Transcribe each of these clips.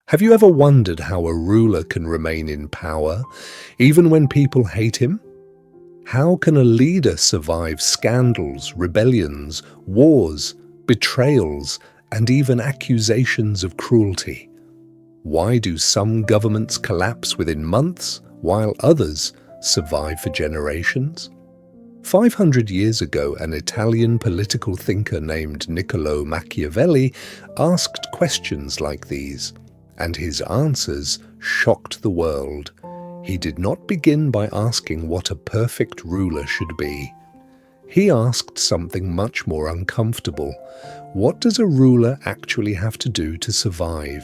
Have you ever wondered how a ruler can remain in power, even when people hate him? How can a leader survive scandals, rebellions, wars, betrayals, and even accusations of cruelty? Why do some governments collapse within months, while others survive for generations? 500 years ago, an Italian political thinker named Niccolò Machiavelli asked questions like these, and his answers shocked the world. He did not begin by asking what a perfect ruler should be. He asked something much more uncomfortable. What does a ruler actually have to do to survive?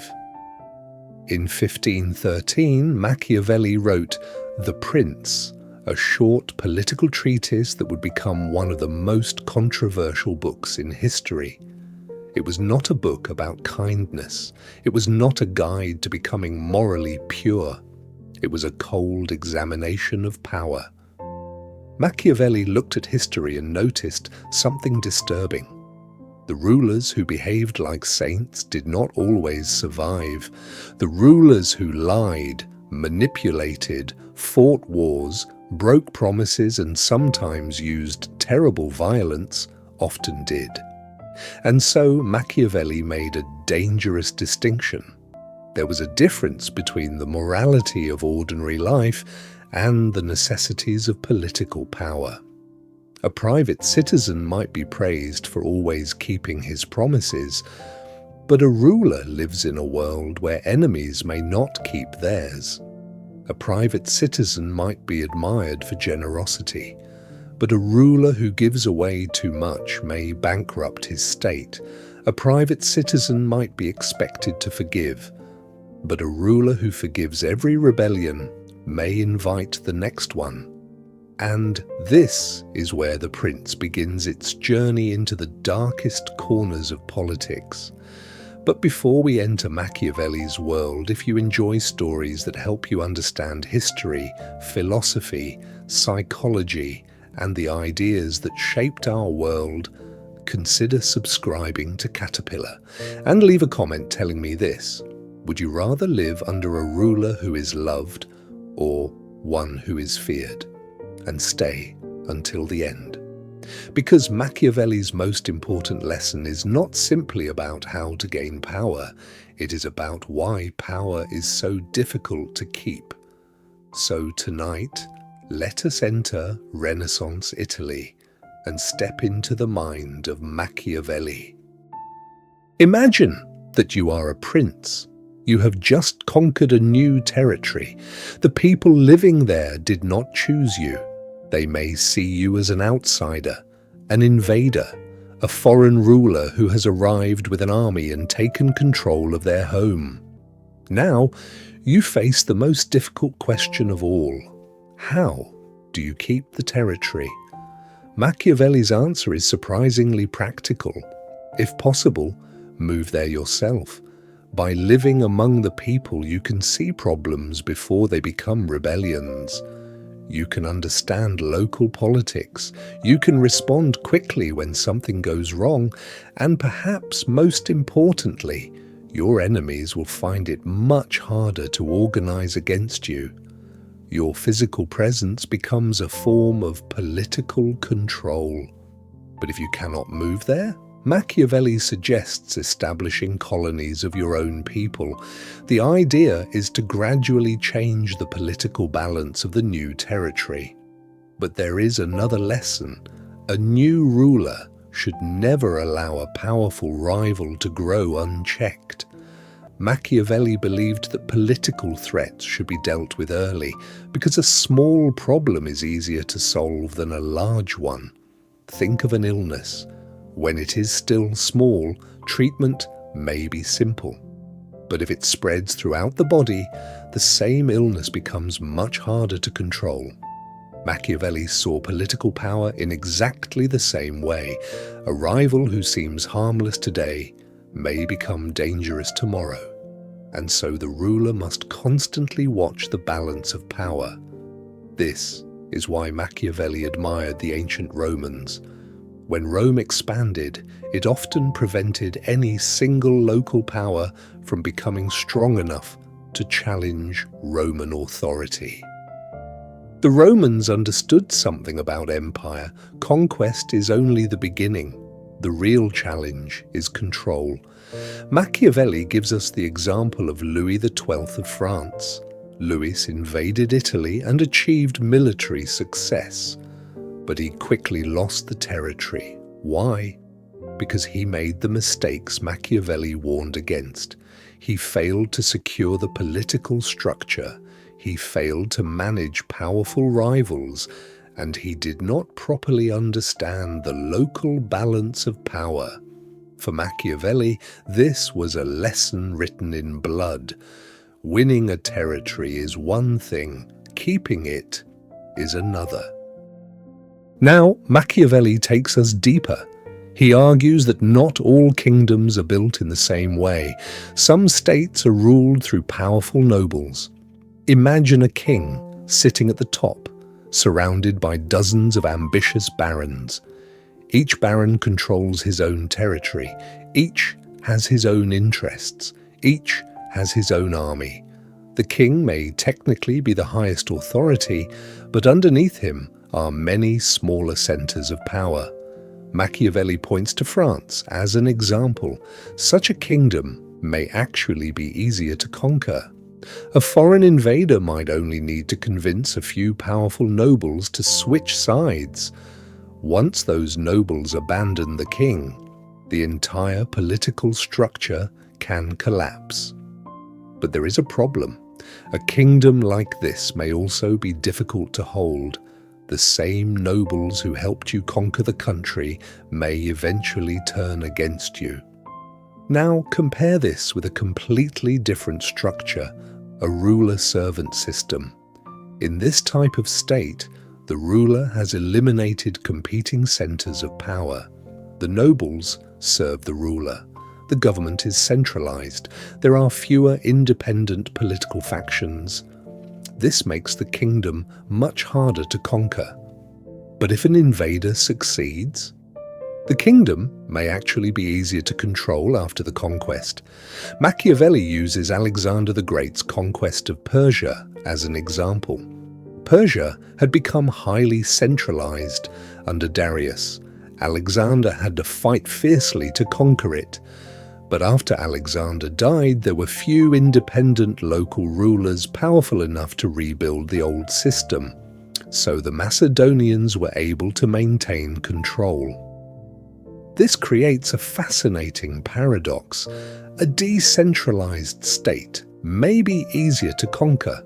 In 1513, Machiavelli wrote The Prince, a short political treatise that would become one of the most controversial books in history. It was not a book about kindness. It was not a guide to becoming morally pure. It was a cold examination of power. Machiavelli looked at history and noticed something disturbing. The rulers who behaved like saints did not always survive. The rulers who lied, manipulated, fought wars, broke promises, and sometimes used terrible violence often did. And so Machiavelli made a dangerous distinction. There was a difference between the morality of ordinary life and the necessities of political power. A private citizen might be praised for always keeping his promises, but a ruler lives in a world where enemies may not keep theirs. A private citizen might be admired for generosity, but a ruler who gives away too much may bankrupt his state. A private citizen might be expected to forgive, but a ruler who forgives every rebellion may invite the next one. And this is where The Prince begins its journey into the darkest corners of politics. But before we enter Machiavelli's world, if you enjoy stories that help you understand history, philosophy, psychology, and the ideas that shaped our world, consider subscribing to Caterpillar and leave a comment telling me this. Would you rather live under a ruler who is loved or one who is feared? And stay until the end. Because Machiavelli's most important lesson is not simply about how to gain power, it is about why power is so difficult to keep. So tonight, let us enter Renaissance Italy and step into the mind of Machiavelli. Imagine that you are a prince. You have just conquered a new territory. The people living there did not choose you. They may see you as an outsider, an invader, a foreign ruler who has arrived with an army and taken control of their home. Now, you face the most difficult question of all. How do you keep the territory? Machiavelli's answer is surprisingly practical. If possible, move there yourself. By living among the people, you can see problems before they become rebellions. You can understand local politics. You can respond quickly when something goes wrong. And perhaps most importantly, your enemies will find it much harder to organize against you. Your physical presence becomes a form of political control. But if you cannot move there, Machiavelli suggests establishing colonies of your own people. The idea is to gradually change the political balance of the new territory. But there is another lesson. A new ruler should never allow a powerful rival to grow unchecked. Machiavelli believed that political threats should be dealt with early, because a small problem is easier to solve than a large one. Think of an illness. When it is still small, treatment may be simple. But if it spreads throughout the body, the same illness becomes much harder to control. Machiavelli saw political power in exactly the same way. A rival who seems harmless today may become dangerous tomorrow. And so the ruler must constantly watch the balance of power. This is why Machiavelli admired the ancient Romans. When Rome expanded, it often prevented any single local power from becoming strong enough to challenge Roman authority. The Romans understood something about empire. Conquest is only the beginning. The real challenge is control. Machiavelli gives us the example of Louis XII of France. Louis invaded Italy and achieved military success. But he quickly lost the territory. Why? Because he made the mistakes Machiavelli warned against. He failed to secure the political structure. He failed to manage powerful rivals, and he did not properly understand the local balance of power. For Machiavelli, this was a lesson written in blood. Winning a territory is one thing, keeping it is another. Now, Machiavelli takes us deeper. He argues that not all kingdoms are built in the same way. Some states are ruled through powerful nobles. Imagine a king sitting at the top, surrounded by dozens of ambitious barons. Each baron controls his own territory. Each has his own interests. Each has his own army. The king may technically be the highest authority, but underneath him are many smaller centers of power. Machiavelli points to France as an example. Such a kingdom may actually be easier to conquer. A foreign invader might only need to convince a few powerful nobles to switch sides. Once those nobles abandon the king, the entire political structure can collapse. But there is a problem. A kingdom like this may also be difficult to hold. The same nobles who helped you conquer the country may eventually turn against you. Now compare this with a completely different structure, a ruler-servant system. In this type of state, the ruler has eliminated competing centers of power. The nobles serve the ruler. The government is centralized. There are fewer independent political factions. This makes the kingdom much harder to conquer. But if an invader succeeds, the kingdom may actually be easier to control after the conquest. Machiavelli uses Alexander the Great's conquest of Persia as an example. Persia had become highly centralized under Darius. Alexander had to fight fiercely to conquer it. But after Alexander died, there were few independent local rulers powerful enough to rebuild the old system. So the Macedonians were able to maintain control. This creates a fascinating paradox. A decentralized state may be easier to conquer,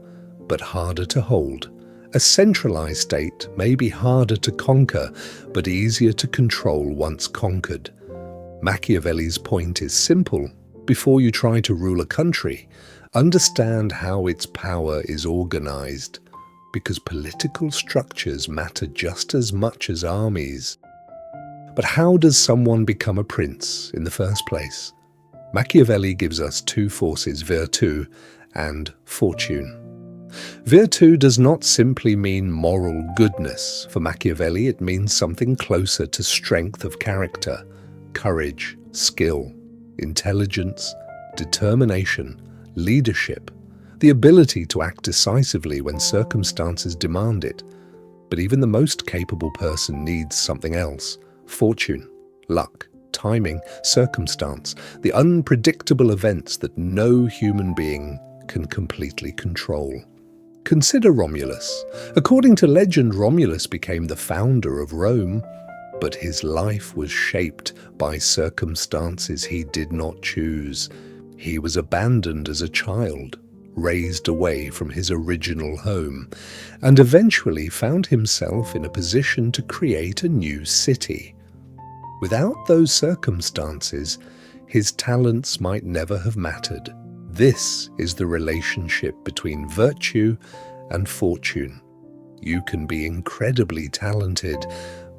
but harder to hold. A centralized state may be harder to conquer, but easier to control once conquered. Machiavelli's point is simple. Before you try to rule a country, understand how its power is organized, because political structures matter just as much as armies. But how does someone become a prince in the first place? Machiavelli gives us two forces, Virtù and Fortune. Virtù does not simply mean moral goodness. For Machiavelli, it means something closer to strength of character. Courage, skill, intelligence, determination, leadership, the ability to act decisively when circumstances demand it. But even the most capable person needs something else: fortune, luck, timing, circumstance, the unpredictable events that no human being can completely control. Consider Romulus. According to legend, Romulus became the founder of Rome. But his life was shaped by circumstances he did not choose. He was abandoned as a child, raised away from his original home, and eventually found himself in a position to create a new city. Without those circumstances, his talents might never have mattered. This is the relationship between virtue and fortune. You can be incredibly talented,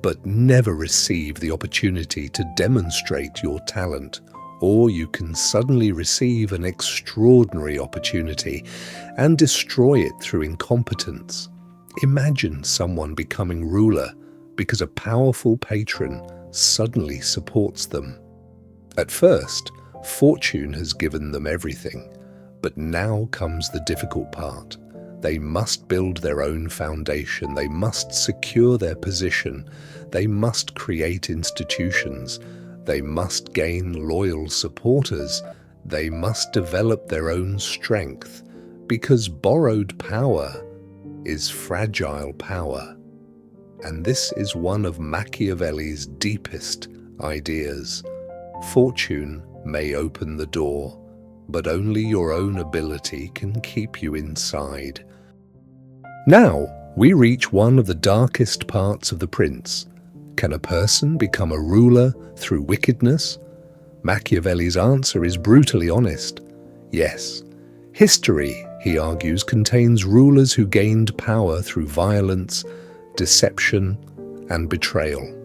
but never receive the opportunity to demonstrate your talent, or you can suddenly receive an extraordinary opportunity and destroy it through incompetence. Imagine someone becoming ruler because a powerful patron suddenly supports them. At first, fortune has given them everything, but now comes the difficult part. They must build their own foundation, they must secure their position, they must create institutions, they must gain loyal supporters, they must develop their own strength, because borrowed power is fragile power. And this is one of Machiavelli's deepest ideas. Fortune may open the door, but only your own ability can keep you inside. Now, we reach one of the darkest parts of The Prince. Can a person become a ruler through wickedness? Machiavelli's answer is brutally honest. Yes. History, he argues, contains rulers who gained power through violence, deception, and betrayal.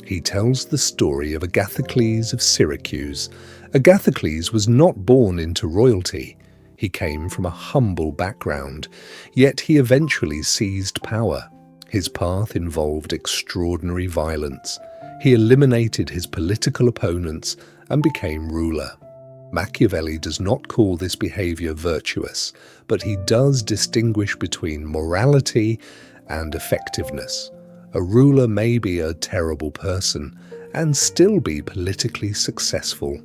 He tells the story of Agathocles of Syracuse. Agathocles was not born into royalty. He came from a humble background, yet he eventually seized power. His path involved extraordinary violence. He eliminated his political opponents and became ruler. Machiavelli does not call this behavior virtuous, but he does distinguish between morality and effectiveness. A ruler may be a terrible person and still be politically successful.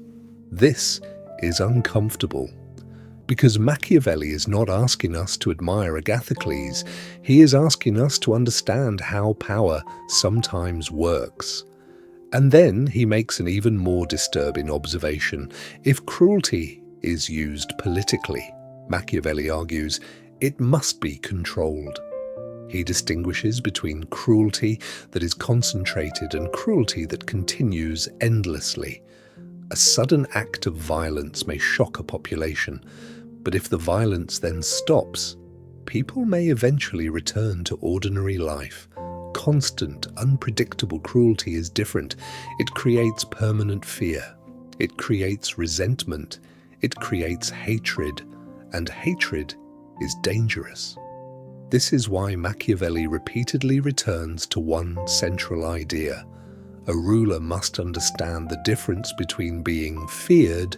This is uncomfortable, because Machiavelli is not asking us to admire Agathocles, he is asking us to understand how power sometimes works. And then he makes an even more disturbing observation. If cruelty is used politically, Machiavelli argues, it must be controlled. He distinguishes between cruelty that is concentrated and cruelty that continues endlessly. A sudden act of violence may shock a population, but if the violence then stops, people may eventually return to ordinary life. Constant, unpredictable cruelty is different. It creates permanent fear. It creates resentment. It creates hatred, and hatred is dangerous. This is why Machiavelli repeatedly returns to one central idea. A ruler must understand the difference between being feared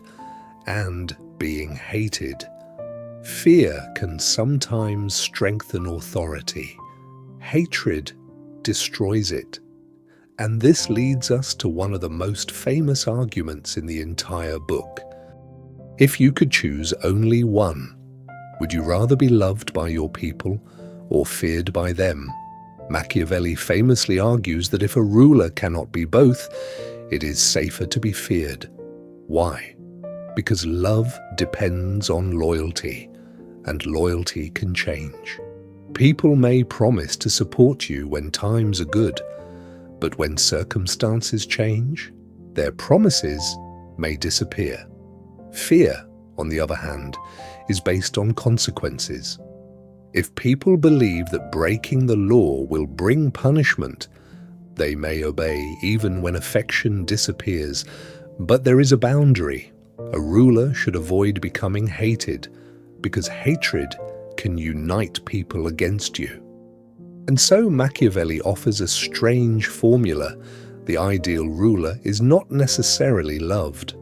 and being hated. Fear can sometimes strengthen authority. Hatred destroys it. And this leads us to one of the most famous arguments in the entire book. If you could choose only one, would you rather be loved by your people or feared by them? Machiavelli famously argues that if a ruler cannot be both, it is safer to be feared. Why? Because love depends on loyalty, and loyalty can change. People may promise to support you when times are good, but when circumstances change, their promises may disappear. Fear, on the other hand, is based on consequences. If people believe that breaking the law will bring punishment, they may obey even when affection disappears. But there is a boundary. A ruler should avoid becoming hated, because hatred can unite people against you. And so Machiavelli offers a strange formula. The ideal ruler is not necessarily loved,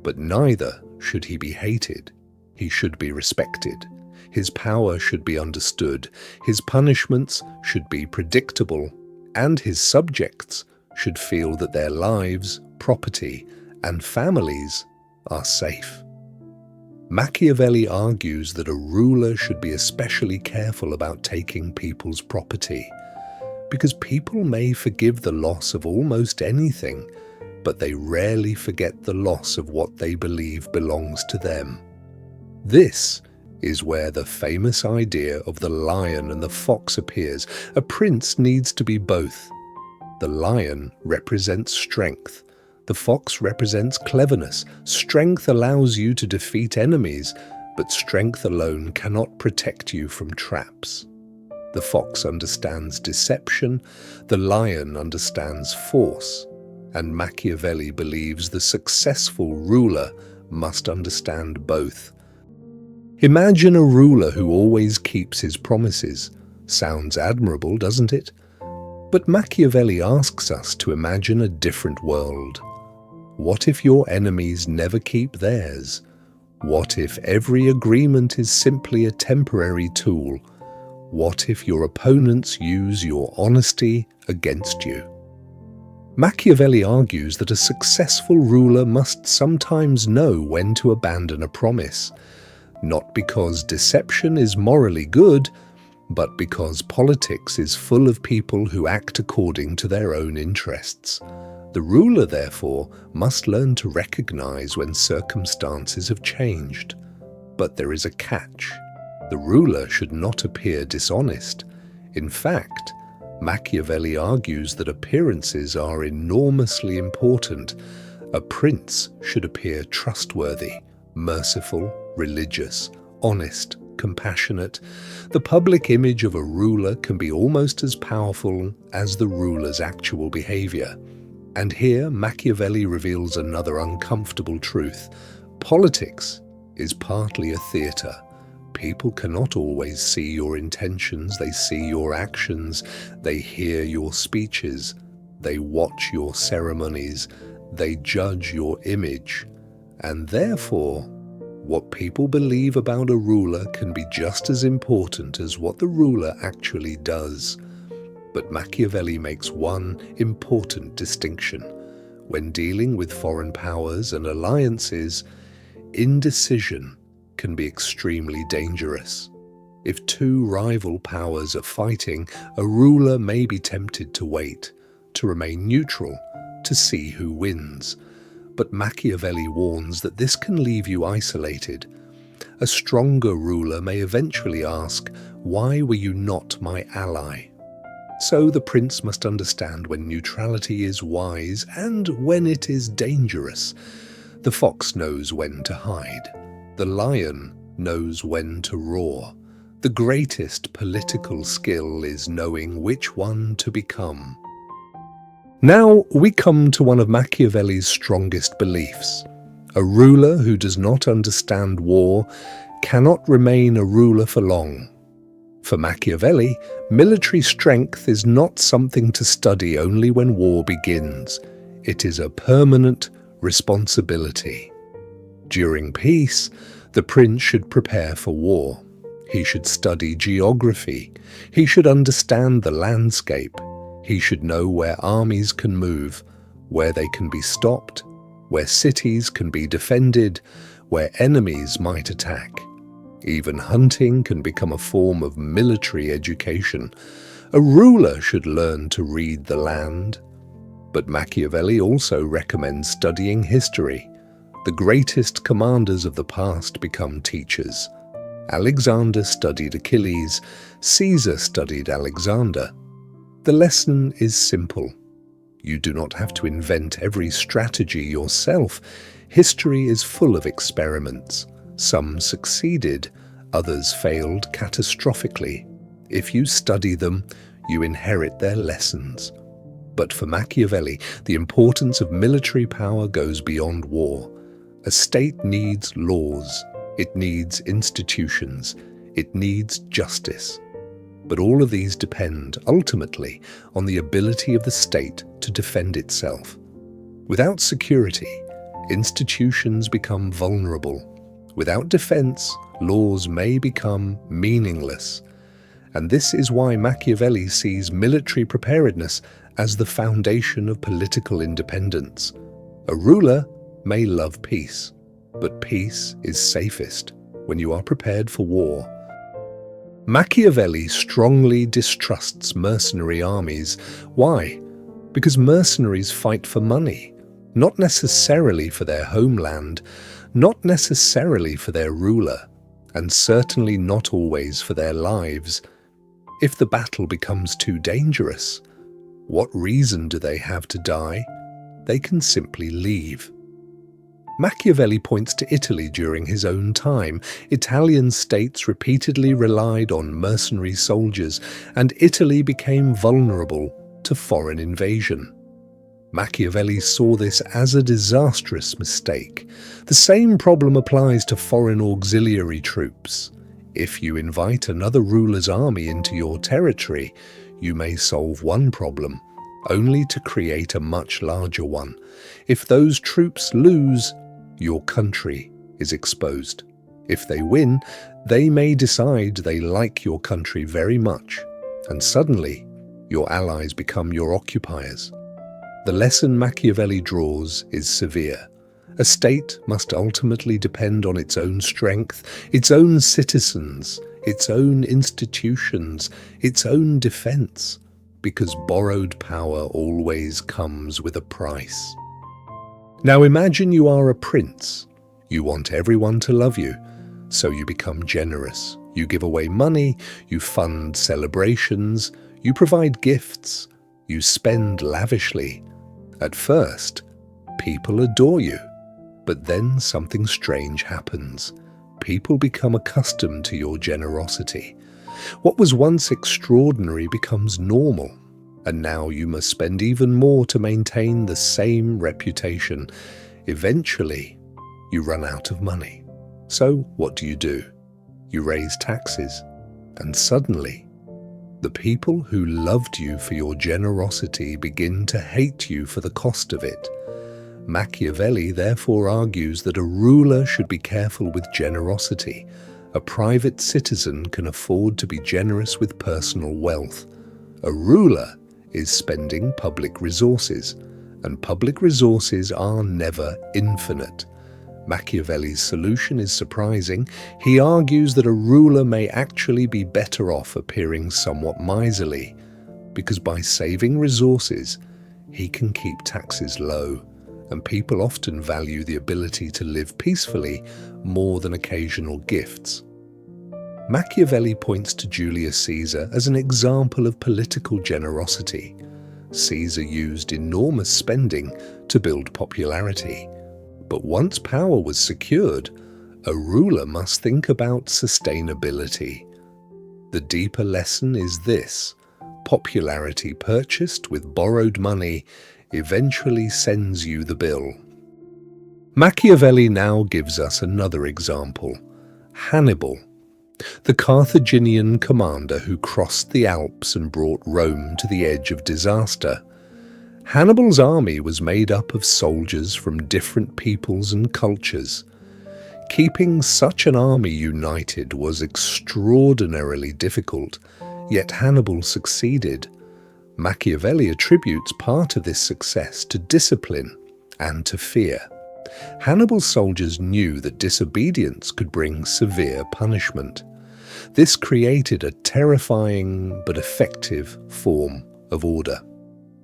but neither should he be hated. He should be respected. His power should be understood. His punishments should be predictable, and his subjects should feel that their lives, property, and families are safe. Machiavelli argues that a ruler should be especially careful about taking people's property, because people may forgive the loss of almost anything, but they rarely forget the loss of what they believe belongs to them. This is where the famous idea of the lion and the fox appears. A prince needs to be both. The lion represents strength. The fox represents cleverness. Strength allows you to defeat enemies, but strength alone cannot protect you from traps. The fox understands deception, the lion understands force, and Machiavelli believes the successful ruler must understand both. Imagine a ruler who always keeps his promises. Sounds admirable, doesn't it? But Machiavelli asks us to imagine a different world. What if your enemies never keep theirs? What if every agreement is simply a temporary tool? What if your opponents use your honesty against you? Machiavelli argues that a successful ruler must sometimes know when to abandon a promise, not because deception is morally good, but because politics is full of people who act according to their own interests. The ruler, therefore, must learn to recognize when circumstances have changed. But there is a catch. The ruler should not appear dishonest. In fact, Machiavelli argues that appearances are enormously important. A prince should appear trustworthy, merciful, religious, honest, compassionate. The public image of a ruler can be almost as powerful as the ruler's actual behavior. And here Machiavelli reveals another uncomfortable truth. Politics is partly a theatre. People cannot always see your intentions, they see your actions, they hear your speeches, they watch your ceremonies, they judge your image. And therefore, what people believe about a ruler can be just as important as what the ruler actually does. But Machiavelli makes one important distinction. When dealing with foreign powers and alliances, indecision can be extremely dangerous. If two rival powers are fighting, a ruler may be tempted to wait, to remain neutral, to see who wins. But Machiavelli warns that this can leave you isolated. A stronger ruler may eventually ask, "Why were you not my ally?" So the prince must understand when neutrality is wise and when it is dangerous. The fox knows when to hide. The lion knows when to roar. The greatest political skill is knowing which one to become. Now we come to one of Machiavelli's strongest beliefs. A ruler who does not understand war cannot remain a ruler for long. For Machiavelli, military strength is not something to study only when war begins. It is a permanent responsibility. During peace, the prince should prepare for war. He should study geography. He should understand the landscape. He should know where armies can move, where they can be stopped, where cities can be defended, where enemies might attack. Even hunting can become a form of military education. A ruler should learn to read the land. But Machiavelli also recommends studying history. The greatest commanders of the past become teachers. Alexander studied Achilles. Caesar studied Alexander. The lesson is simple. You do not have to invent every strategy yourself. History is full of experiments. Some succeeded, others failed catastrophically. If you study them, you inherit their lessons. But for Machiavelli, the importance of military power goes beyond war. A state needs laws, it needs institutions, it needs justice. But all of these depend, ultimately, on the ability of the state to defend itself. Without security, institutions become vulnerable. Without defense, laws may become meaningless. And this is why Machiavelli sees military preparedness as the foundation of political independence. A ruler may love peace, but peace is safest when you are prepared for war. Machiavelli strongly distrusts mercenary armies. Why? Because mercenaries fight for money, not necessarily for their homeland, not necessarily for their ruler, and certainly not always for their lives. If the battle becomes too dangerous, what reason do they have to die? They can simply leave. Machiavelli points to Italy during his own time. Italian states repeatedly relied on mercenary soldiers, and Italy became vulnerable to foreign invasion. Machiavelli saw this as a disastrous mistake. The same problem applies to foreign auxiliary troops. If you invite another ruler's army into your territory, you may solve one problem, only to create a much larger one. If those troops lose, your country is exposed. If they win, they may decide they like your country very much, and suddenly your allies become your occupiers. The lesson Machiavelli draws is severe. A state must ultimately depend on its own strength, its own citizens, its own institutions, its own defense, because borrowed power always comes with a price. Now imagine you are a prince. You want everyone to love you, so you become generous. You give away money, you fund celebrations, you provide gifts, you spend lavishly. At first, people adore you, but then something strange happens. People become accustomed to your generosity. What was once extraordinary becomes normal, and now you must spend even more to maintain the same reputation. Eventually, you run out of money. So what do? You raise taxes, and suddenly, the people who loved you for your generosity begin to hate you for the cost of it. Machiavelli therefore argues that a ruler should be careful with generosity. A private citizen can afford to be generous with personal wealth. A ruler is spending public resources, and public resources are never infinite. Machiavelli's solution is surprising. He argues that a ruler may actually be better off appearing somewhat miserly, because by saving resources, he can keep taxes low, and people often value the ability to live peacefully more than occasional gifts. Machiavelli points to Julius Caesar as an example of political generosity. Caesar used enormous spending to build popularity. But once power was secured, a ruler must think about sustainability. The deeper lesson is this: popularity purchased with borrowed money eventually sends you the bill. Machiavelli now gives us another example: Hannibal, the Carthaginian commander who crossed the Alps and brought Rome to the edge of disaster. Hannibal's army was made up of soldiers from different peoples and cultures. Keeping such an army united was extraordinarily difficult, yet Hannibal succeeded. Machiavelli attributes part of this success to discipline and to fear. Hannibal's soldiers knew that disobedience could bring severe punishment. This created a terrifying but effective form of order.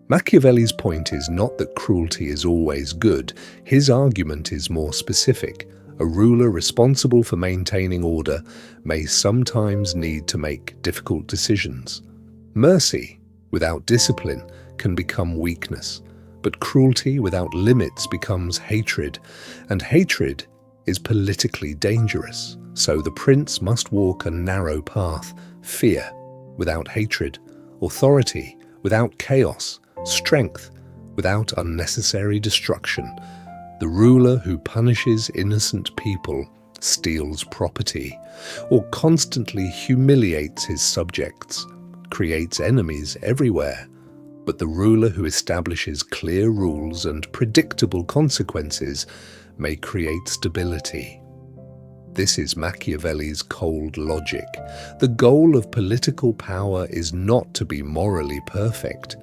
Machiavelli's point is not that cruelty is always good. His argument is more specific. A ruler responsible for maintaining order may sometimes need to make difficult decisions. Mercy without discipline can become weakness, but cruelty without limits becomes hatred, and hatred is politically dangerous. So the prince must walk a narrow path: fear without hatred, authority without chaos, strength without unnecessary destruction. The ruler who punishes innocent people, steals property, or constantly humiliates his subjects, creates enemies everywhere. But the ruler who establishes clear rules and predictable consequences may create stability. This is Machiavelli's cold logic. The goal of political power is not to be morally perfect.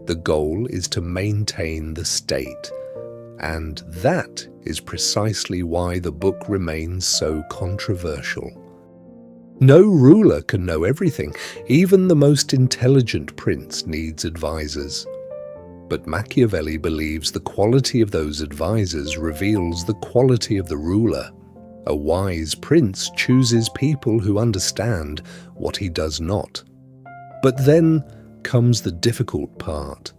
The goal is to maintain the state. And that is precisely why the book remains so controversial. No ruler can know everything. Even the most intelligent prince needs advisors. But Machiavelli believes the quality of those advisors reveals the quality of the ruler. A wise prince chooses people who understand what he does not. But then comes the difficult part.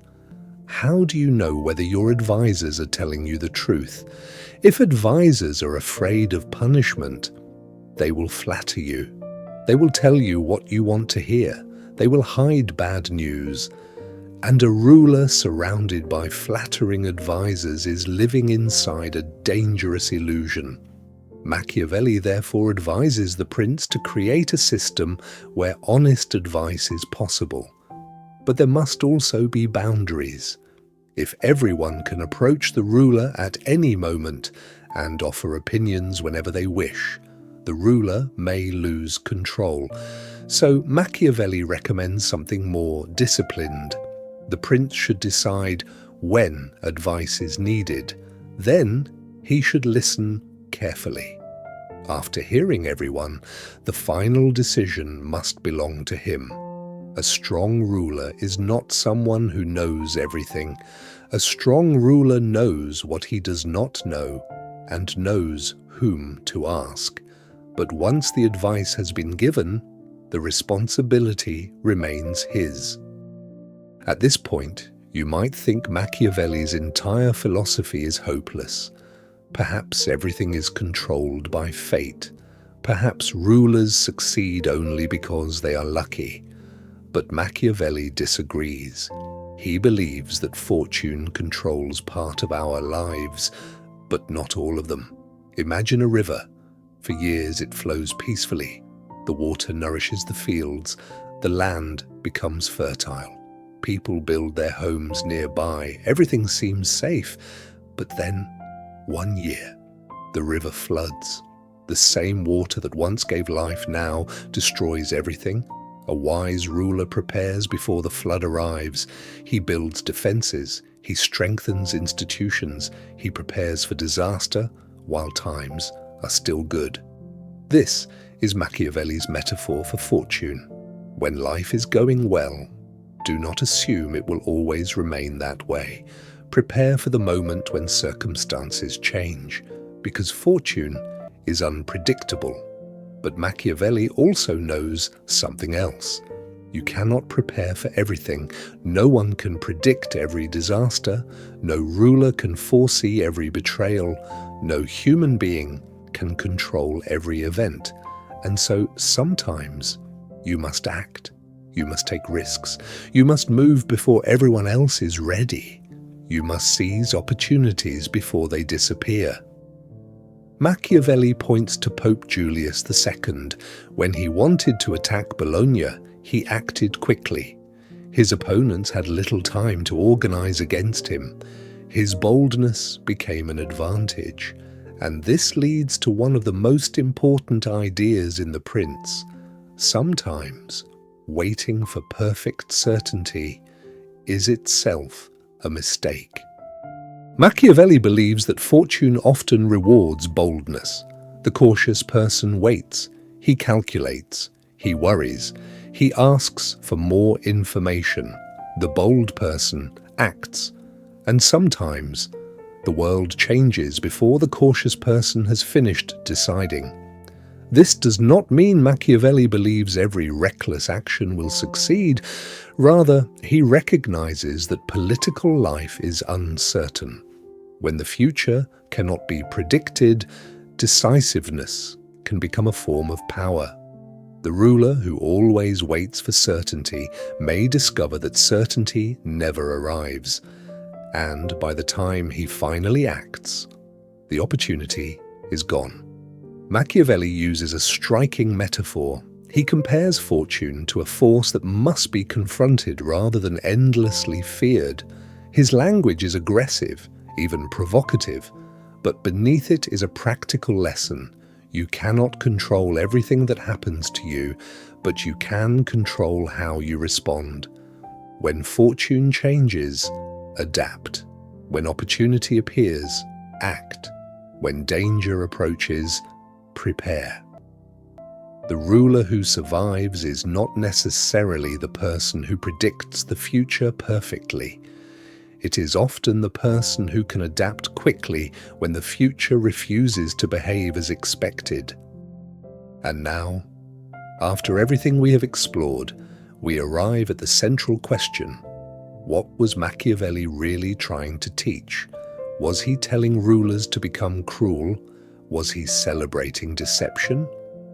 How do you know whether your advisors are telling you the truth? If advisors are afraid of punishment, they will flatter you. They will tell you what you want to hear. They will hide bad news. And a ruler surrounded by flattering advisors is living inside a dangerous illusion. Machiavelli therefore advises the prince to create a system where honest advice is possible. but there must also be boundaries. If everyone can approach the ruler at any moment and offer opinions whenever they wish, the ruler may lose control. So Machiavelli recommends something more disciplined. The prince should decide when advice is needed. Then he should listen carefully. After hearing everyone, the final decision must belong to him. A strong ruler is not someone who knows everything. A strong ruler knows what he does not know and knows whom to ask. But once the advice has been given, the responsibility remains his. At this point, you might think Machiavelli's entire philosophy is hopeless. Perhaps everything is controlled by fate. Perhaps rulers succeed only because they are lucky. But Machiavelli disagrees. He believes that fortune controls part of our lives, but not all of them. Imagine a river. For years it flows peacefully. The water nourishes the fields. The land becomes fertile. People build their homes nearby. Everything seems safe. But then, one year, the river floods. The same water that once gave life now destroys everything. A wise ruler prepares before the flood arrives. He builds defenses. He strengthens institutions. He prepares for disaster while times are still good. This is Machiavelli's metaphor for fortune. When life is going well, do not assume it will always remain that way. Prepare for the moment when circumstances change, because fortune is unpredictable. But Machiavelli also knows something else. You cannot prepare for everything. No one can predict every disaster. No ruler can foresee every betrayal. No human being can control every event. And so sometimes you must act. You must take risks. You must move before everyone else is ready. You must seize opportunities before they disappear. Machiavelli points to Pope Julius II. When he wanted to attack Bologna, he acted quickly. His opponents had little time to organize against him. His boldness became an advantage. And this leads to one of the most important ideas in The Prince. Sometimes, waiting for perfect certainty is itself a mistake. Machiavelli believes that fortune often rewards boldness. The cautious person waits, he calculates, he worries, he asks for more information. The bold person acts, and sometimes the world changes before the cautious person has finished deciding. This does not mean Machiavelli believes every reckless action will succeed. Rather, he recognizes that political life is uncertain. When the future cannot be predicted, decisiveness can become a form of power. The ruler who always waits for certainty may discover that certainty never arrives, and by the time he finally acts, the opportunity is gone. Machiavelli uses a striking metaphor. He compares fortune to a force that must be confronted rather than endlessly feared. His language is aggressive, even provocative, but beneath it is a practical lesson. You cannot control everything that happens to you, but you can control how you respond. When fortune changes, adapt. When opportunity appears, act. When danger approaches, prepare. The ruler who survives is not necessarily the person who predicts the future perfectly. It is often the person who can adapt quickly when the future refuses to behave as expected. And now, after everything we have explored, we arrive at the central question. What was Machiavelli really trying to teach? Was he telling rulers to become cruel? Was he celebrating deception?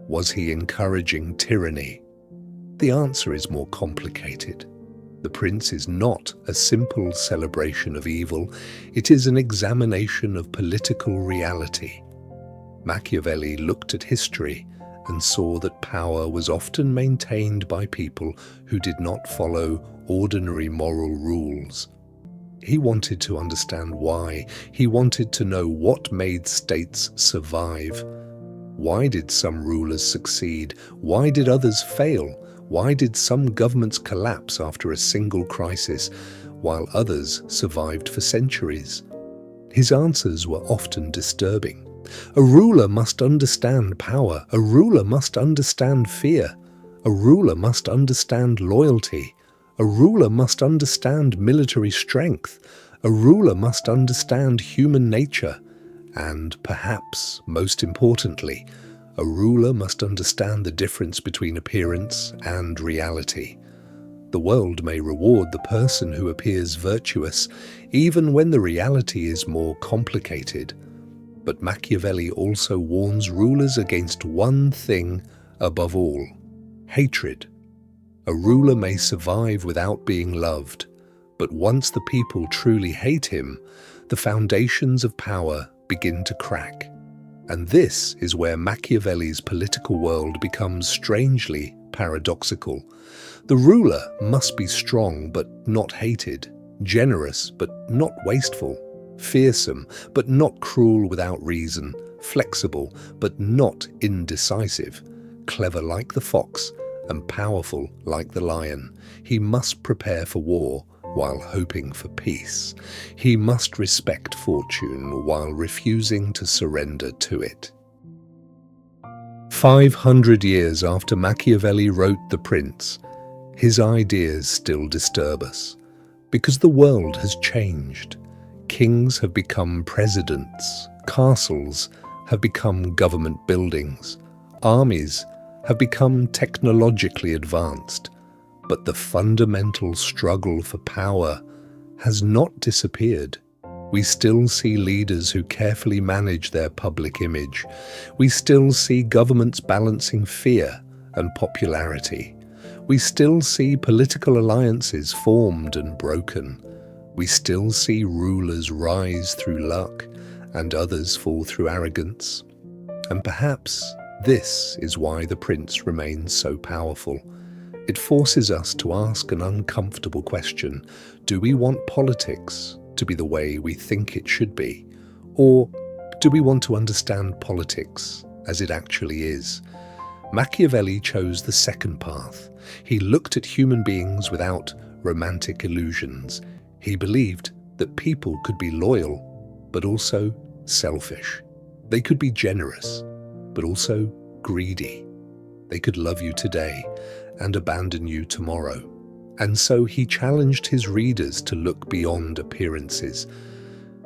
Was he encouraging tyranny? The answer is more complicated. The Prince is not a simple celebration of evil, it is an examination of political reality. Machiavelli looked at history and saw that power was often maintained by people who did not follow ordinary moral rules. He wanted to understand why. He wanted to know what made states survive. Why did some rulers succeed? Why did others fail? Why did some governments collapse after a single crisis, while others survived for centuries? His answers were often disturbing. A ruler must understand power. A ruler must understand fear. A ruler must understand loyalty. A ruler must understand military strength. A ruler must understand human nature. And perhaps, most importantly, a ruler must understand the difference between appearance and reality. The world may reward the person who appears virtuous, even when the reality is more complicated. But Machiavelli also warns rulers against one thing above all: hatred. A ruler may survive without being loved, but once the people truly hate him, the foundations of power begin to crack. And this is where Machiavelli's political world becomes strangely paradoxical. The ruler must be strong but not hated, generous but not wasteful, fearsome but not cruel without reason, flexible but not indecisive, clever like the fox and powerful like the lion. He must prepare for war while hoping for peace. He must respect fortune while refusing to surrender to it. 500 years after Machiavelli wrote The Prince, his ideas still disturb us, because the world has changed. Kings have become presidents, castles have become government buildings, armies have become technologically advanced, but the fundamental struggle for power has not disappeared. We still see leaders who carefully manage their public image. We still see governments balancing fear and popularity. We still see political alliances formed and broken. We still see rulers rise through luck and others fall through arrogance. And perhaps this is why The Prince remains so powerful. It forces us to ask an uncomfortable question. Do we want politics to be the way we think it should be? Or do we want to understand politics as it actually is? Machiavelli chose the second path. He looked at human beings without romantic illusions. He believed that people could be loyal, but also selfish. They could be generous, but also greedy. They could love you today and abandon you tomorrow. And so he challenged his readers to look beyond appearances.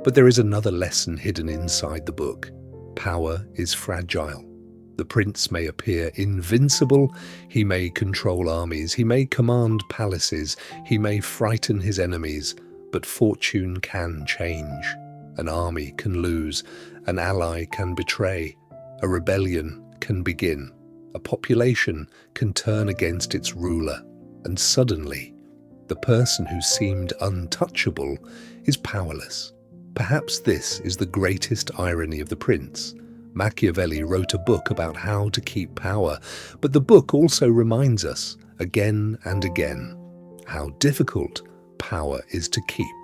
But there is another lesson hidden inside the book. Power is fragile. The prince may appear invincible, he may control armies, he may command palaces, he may frighten his enemies, but fortune can change. An army can lose, an ally can betray, a rebellion can begin, a population can turn against its ruler, and suddenly, the person who seemed untouchable is powerless. Perhaps this is the greatest irony of The Prince. Machiavelli wrote a book about how to keep power, but the book also reminds us, again and again, how difficult power is to keep.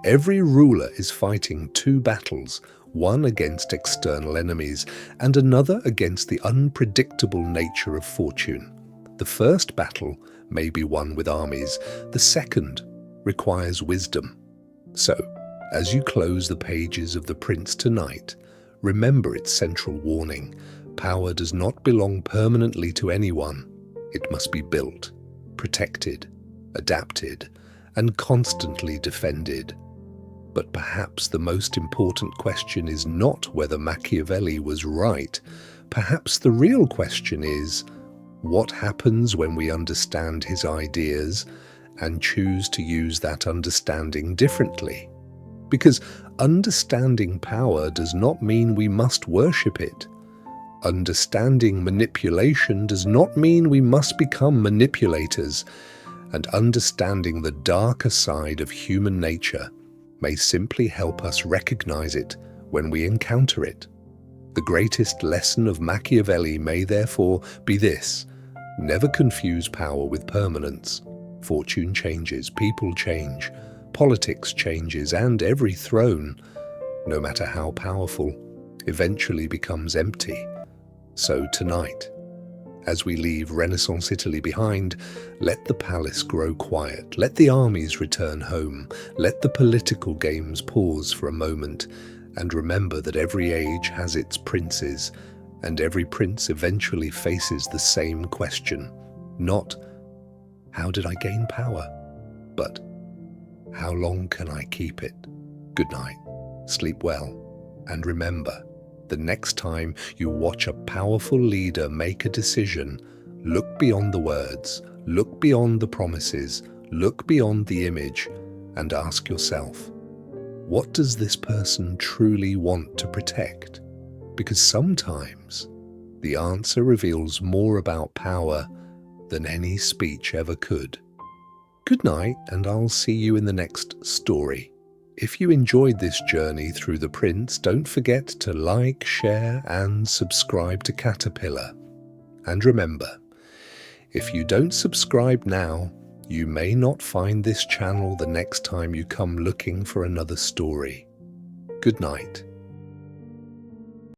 Every ruler is fighting two battles, one against external enemies and another against the unpredictable nature of fortune. The first battle may be won with armies, the second requires wisdom. So, as you close the pages of The Prince tonight, remember its central warning. Power does not belong permanently to anyone. It must be built, protected, adapted, and constantly defended. But perhaps the most important question is not whether Machiavelli was right. Perhaps the real question is, what happens when we understand his ideas and choose to use that understanding differently? Because understanding power does not mean we must worship it. Understanding manipulation does not mean we must become manipulators. And understanding the darker side of human nature may simply help us recognize it when we encounter it. The greatest lesson of Machiavelli may therefore be this: never confuse power with permanence. Fortune changes, people change, politics changes, and every throne, no matter how powerful, eventually becomes empty. So tonight, as we leave Renaissance Italy behind, let the palace grow quiet, let the armies return home, let the political games pause for a moment, and remember that every age has its princes, and every prince eventually faces the same question. Not, how did I gain power? But, how long can I keep it? Good night, sleep well, and remember, the next time you watch a powerful leader make a decision, look beyond the words, look beyond the promises, look beyond the image, and ask yourself, what does this person truly want to protect? Because sometimes the answer reveals more about power than any speech ever could. Good night, and I'll see you in the next story. If you enjoyed this journey through the prince, don't forget to like, share, and subscribe to Caterpillar. And remember, if you don't subscribe now, you may not find this channel the next time you come looking for another story. Good night.